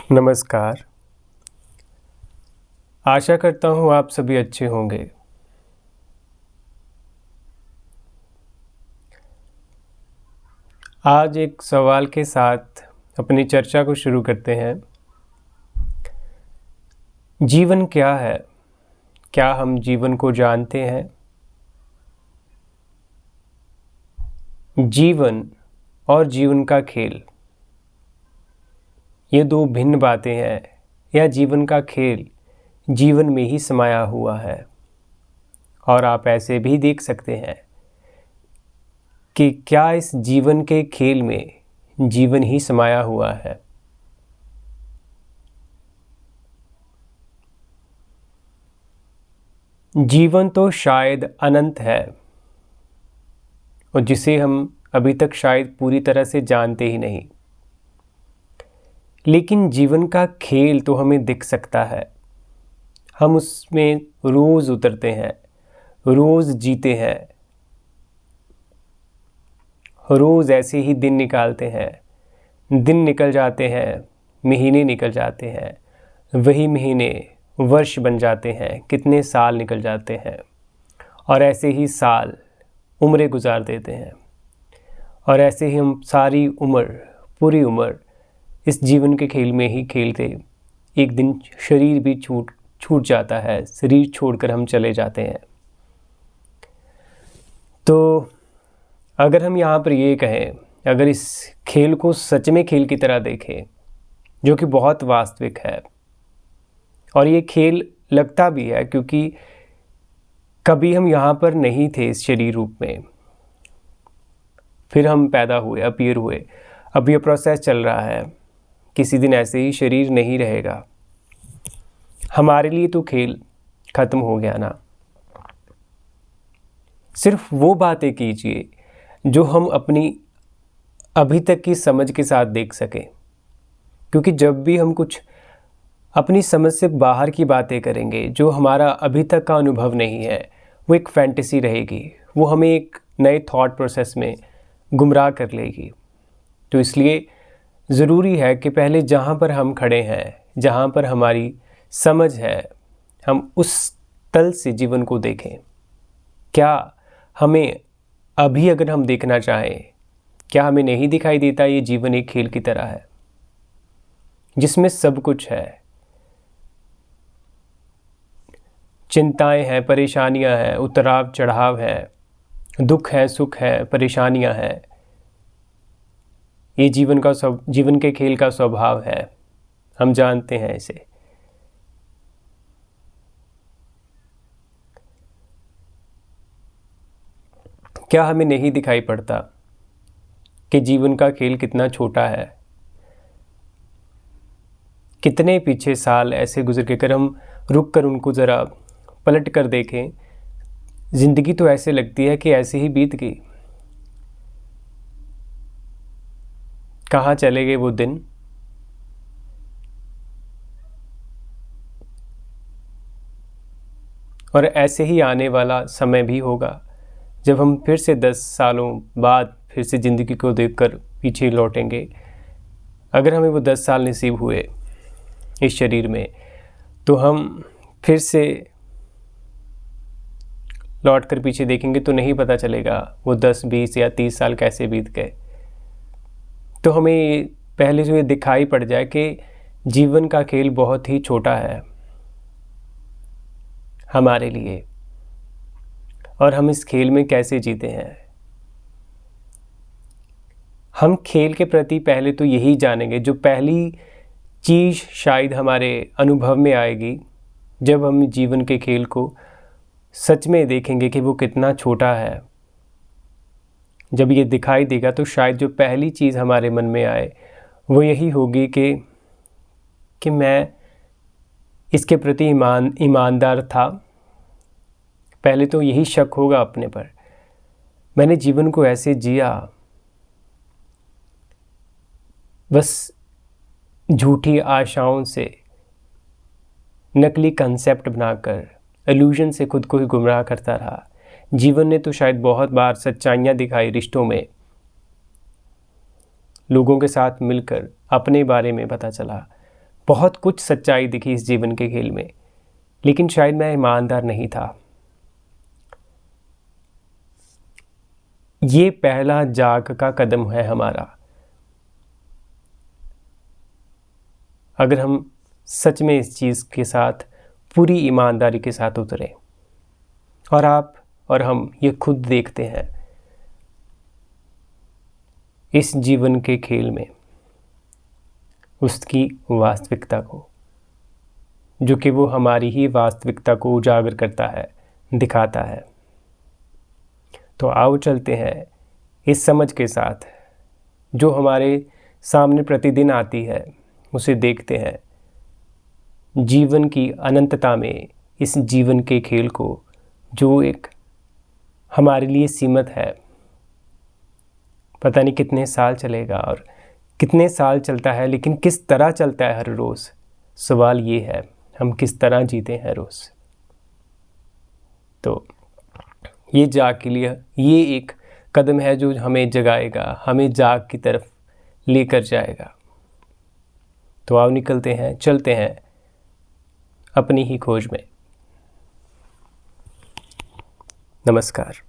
नमस्कार। आशा करता हूँ आप सभी अच्छे होंगे। आज एक सवाल के साथ अपनी चर्चा को शुरू करते हैं। जीवन क्या है? क्या हम जीवन को जानते हैं? जीवन और जीवन का खेल, ये दो भिन्न बातें हैं। यह जीवन का खेल जीवन में ही समाया हुआ है। और आप ऐसे भी देख सकते हैं कि क्या इस जीवन के खेल में जीवन ही समाया हुआ है। जीवन तो शायद अनंत है और जिसे हम अभी तक शायद पूरी तरह से जानते ही नहीं, लेकिन जीवन का खेल तो हमें दिख सकता है। हम उसमें रोज़ उतरते हैं, रोज़ जीते हैं, रोज़ ऐसे ही दिन निकालते हैं। दिन निकल जाते हैं, महीने निकल जाते हैं, वही महीने वर्ष बन जाते हैं, कितने साल निकल जाते हैं और ऐसे ही साल उम्रें गुजार देते हैं। और ऐसे ही हम सारी उम्र, पूरी उम्र इस जीवन के खेल में ही खेलते एक दिन शरीर भी छूट जाता है, शरीर छोड़कर हम चले जाते हैं। तो अगर हम यहाँ पर ये कहें, अगर इस खेल को सच में खेल की तरह देखें, जो कि बहुत वास्तविक है, और ये खेल लगता भी है क्योंकि कभी हम यहाँ पर नहीं थे इस शरीर रूप में, फिर हम पैदा हुए, अपीयर हुए, अब ये प्रोसेस चल रहा है। किसी दिन ऐसे ही शरीर नहीं रहेगा। हमारे लिए तो खेल ख़त्म हो गया ना। सिर्फ वो बातें कीजिए जो हम अपनी अभी तक की समझ के साथ देख सकें, क्योंकि जब भी हम कुछ अपनी समझ से बाहर की बातें करेंगे, जो हमारा अभी तक का अनुभव नहीं है, वो एक फैंटेसी रहेगी, वो हमें एक नए थॉट प्रोसेस में गुमराह कर लेगी। तो इसलिए ज़रूरी है कि पहले जहाँ पर हम खड़े हैं, जहाँ पर हमारी समझ है, हम उस तल से जीवन को देखें। क्या हमें अभी अगर हम देखना चाहें, क्या हमें नहीं दिखाई देता ये जीवन एक खेल की तरह है जिसमें सब कुछ है? चिंताएं हैं, परेशानियां हैं, उतराव चढ़ाव है, दुख है, सुख है, परेशानियां हैं। ये जीवन के खेल का स्वभाव है, हम जानते हैं इसे। क्या हमें नहीं दिखाई पड़ता कि जीवन का खेल कितना छोटा है? कितने पीछे साल ऐसे गुजर के, अगर हम रुक कर उनको ज़रा पलट कर देखें, ज़िंदगी तो ऐसे लगती है कि ऐसे ही बीत गई। कहाँ चले गए वो दिन? और ऐसे ही आने वाला समय भी होगा जब हम फिर से 10 सालों बाद फिर से ज़िंदगी को देखकर पीछे लौटेंगे। अगर हमें वो 10 साल नसीब हुए इस शरीर में, तो हम फिर से लौट कर पीछे देखेंगे तो नहीं पता चलेगा वो 10, 20 या 30 साल कैसे बीत गए। तो हमें पहले जो ये दिखाई पड़ जाए कि जीवन का खेल बहुत ही छोटा है हमारे लिए, और हम इस खेल में कैसे जीते हैं। हम खेल के प्रति पहले तो यही जानेंगे, जो पहली चीज़ शायद हमारे अनुभव में आएगी जब हम जीवन के खेल को सच में देखेंगे कि वो कितना छोटा है। जब ये दिखाई देगा तो शायद जो पहली चीज़ हमारे मन में आए वो यही होगी कि मैं इसके प्रति ईमानदार था। पहले तो यही शक होगा अपने पर, मैंने जीवन को ऐसे जिया, बस झूठी आशाओं से, नकली कंसेप्ट बनाकर, इल्यूजन से खुद को ही गुमराह करता रहा। जीवन ने तो शायद बहुत बार सच्चाइयाँ दिखाई रिश्तों में, लोगों के साथ मिलकर अपने बारे में पता चला, बहुत कुछ सच्चाई दिखी इस जीवन के खेल में, लेकिन शायद मैं ईमानदार नहीं था। ये पहला जाग का कदम है हमारा। अगर हम सच में इस चीज़ के साथ पूरी ईमानदारी के साथ उतरें, और आप और हम ये खुद देखते हैं इस जीवन के खेल में उसकी वास्तविकता को, जो कि वो हमारी ही वास्तविकता को उजागर करता है, दिखाता है। तो आओ चलते हैं इस समझ के साथ, जो हमारे सामने प्रतिदिन आती है, उसे देखते हैं जीवन की अनंतता में, इस जीवन के खेल को जो एक हमारे लिए सीमित है। पता नहीं कितने साल चलेगा और कितने साल चलता है, लेकिन किस तरह चलता है हर रोज़, सवाल ये है हम किस तरह जीते हैं रोज़। तो ये जाग के लिए ये एक कदम है जो हमें जगाएगा, हमें जाग की तरफ लेकर जाएगा। तो आओ निकलते हैं, चलते हैं अपनी ही खोज में। नमस्कार।